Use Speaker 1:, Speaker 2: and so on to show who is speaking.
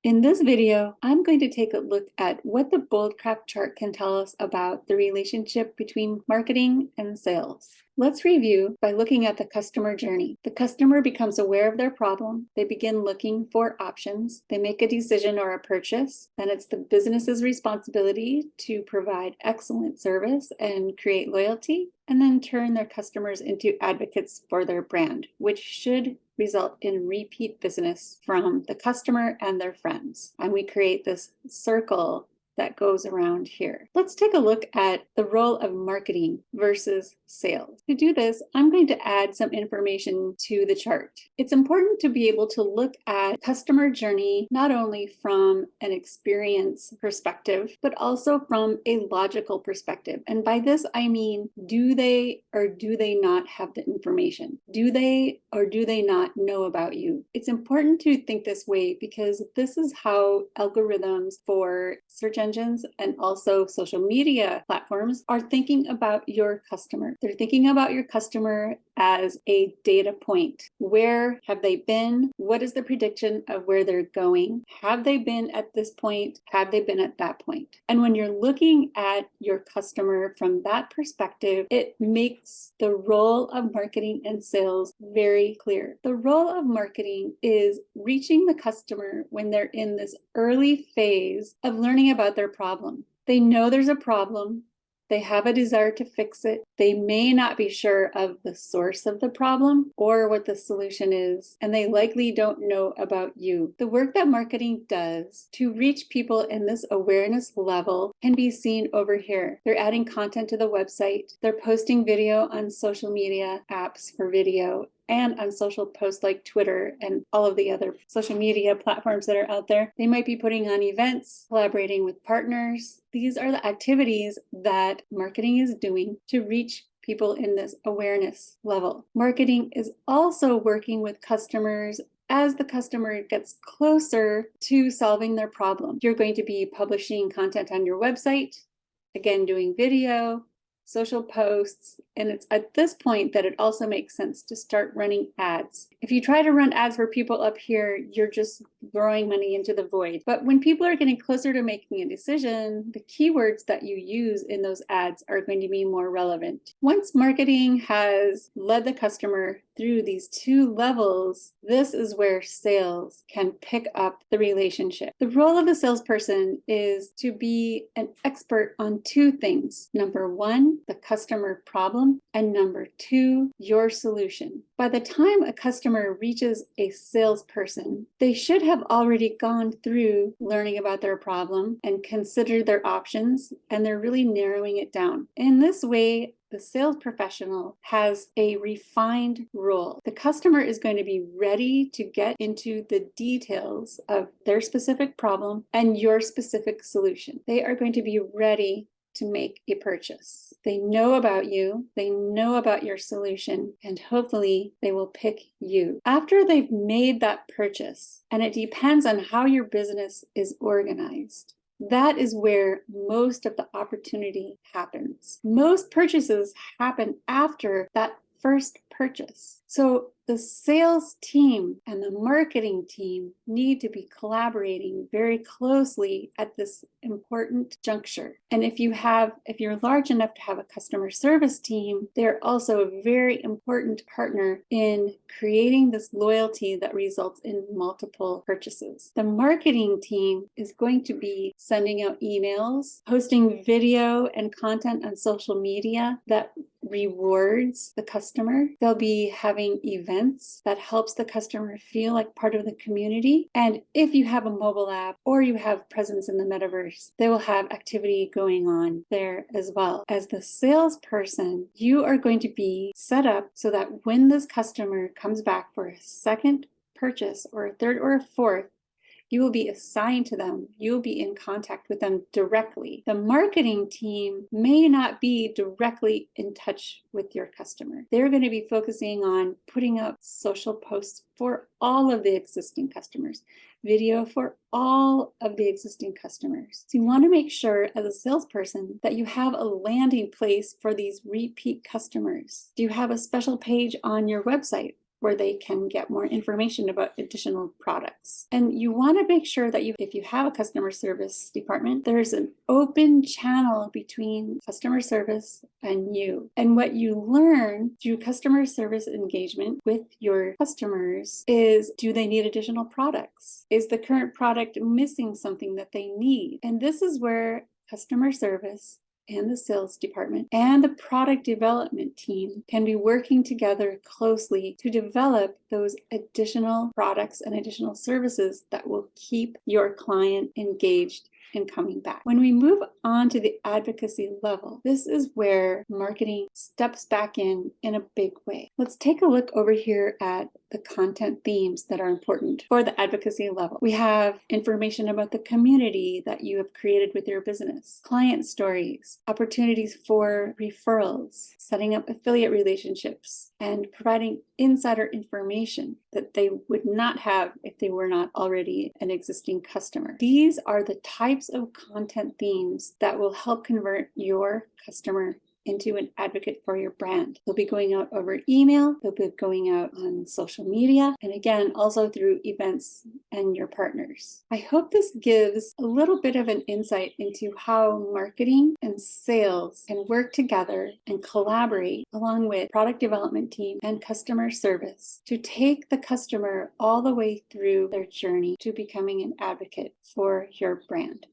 Speaker 1: In this video, I'm going to take a look at what the BOLDCRAFT chart can tell us about the relationship between marketing and sales. Let's review by looking at the customer journey. The customer becomes aware of their problem. They begin looking for options. They make a decision or a purchase. Then it's the business's responsibility to provide excellent service and create loyalty, and then turn their customers into advocates for their brand, which should result in repeat business from the customer and their friends. And we create this circle that goes around here. Let's take a look at the role of marketing versus sales. To do this, I'm going to add some information to the chart. It's important to be able to look at customer journey not only from an experience perspective, but also from a logical perspective. And by this, I mean, do they or do they not have the information? Do they or do they not know about you? It's important to think this way because this is how algorithms for search engines and also social media platforms are thinking about your customer. They're thinking about your customer as a data point. Where have they been? What is the prediction of where they're going? Have they been at this point? Have they been at that point? And when you're looking at your customer from that perspective, it makes the role of marketing and sales very clear. The role of marketing is reaching the customer when they're in this early phase of learning about their problem. They know there's a problem. They have a desire to fix it. They may not be sure of the source of the problem or what the solution is, and they likely don't know about you. The work that marketing does to reach people in this awareness level can be seen over here. They're adding content to the website. They're posting video on social media apps for video and on social posts like Twitter and all of the other social media platforms that are out there. They might be putting on events, collaborating with partners. These are the activities that marketing is doing to reach people in this awareness level. Marketing is also working with customers as the customer gets closer to solving their problem. You're going to be publishing content on your website, again, doing video, social posts, and it's at this point that it also makes sense to start running ads. If you try to run ads for people up here, you're just throwing money into the void. But when people are getting closer to making a decision, the keywords that you use in those ads are going to be more relevant. Once marketing has led the customer through these two levels, this is where sales can pick up the relationship. The role of a salesperson is to be an expert on two things. Number one, the customer problem, and number two, your solution. By the time a customer reaches a salesperson, they should have already gone through learning about their problem and considered their options, and they're really narrowing it down. In this way, the sales professional has a refined role. The customer is going to be ready to get into the details of their specific problem and your specific solution. They are going to be ready to make a purchase. They know about you, they know about your solution, and hopefully they will pick you. After they've made that purchase, and it depends on how your business is organized, that is where most of the opportunity happens. Most purchases happen after that first purchase. So the sales team and the marketing team need to be collaborating very closely at this important juncture. And if you're large enough to have a customer service team, they're also a very important partner in creating this loyalty that results in multiple purchases. The marketing team is going to be sending out emails, posting video and content on social media that rewards the customer. They'll be having events that helps the customer feel like part of the community. And if you have a mobile app or you have presence in the metaverse, they will have activity going on there as well. As the salesperson, you are going to be set up so that when this customer comes back for a second purchase or a third or a fourth, you will be assigned to them. You'll be in contact with them directly. The marketing team may not be directly in touch with your customer. They're going to be focusing on putting out social posts for all of the existing customers, video for all of the existing customers. So you want to make sure as a salesperson that you have a landing place for these repeat customers. Do you have a special page on your website where they can get more information about additional products. And you want to make sure that if you have a customer service department, there's an open channel between customer service and you. And what you learn through customer service engagement with your customers is, do they need additional products? Is the current product missing something that they need? And this is where customer service and the sales department and the product development team can be working together closely to develop those additional products and additional services that will keep your client engaged and coming back. When we move on to the advocacy level, this is where marketing steps back in a big way. Let's take a look over here at the content themes that are important for the advocacy level. We have information about the community that you have created with your business, client stories, opportunities for referrals, setting up affiliate relationships, and providing insider information that they would not have if they were not already an existing customer. These are the types of content themes that will help convert your customer into an advocate for your brand. They'll be going out over email, they'll be going out on social media, and again, also through events and your partners. I hope this gives a little bit of an insight into how marketing and sales can work together and collaborate along with product development team and customer service to take the customer all the way through their journey to becoming an advocate for your brand.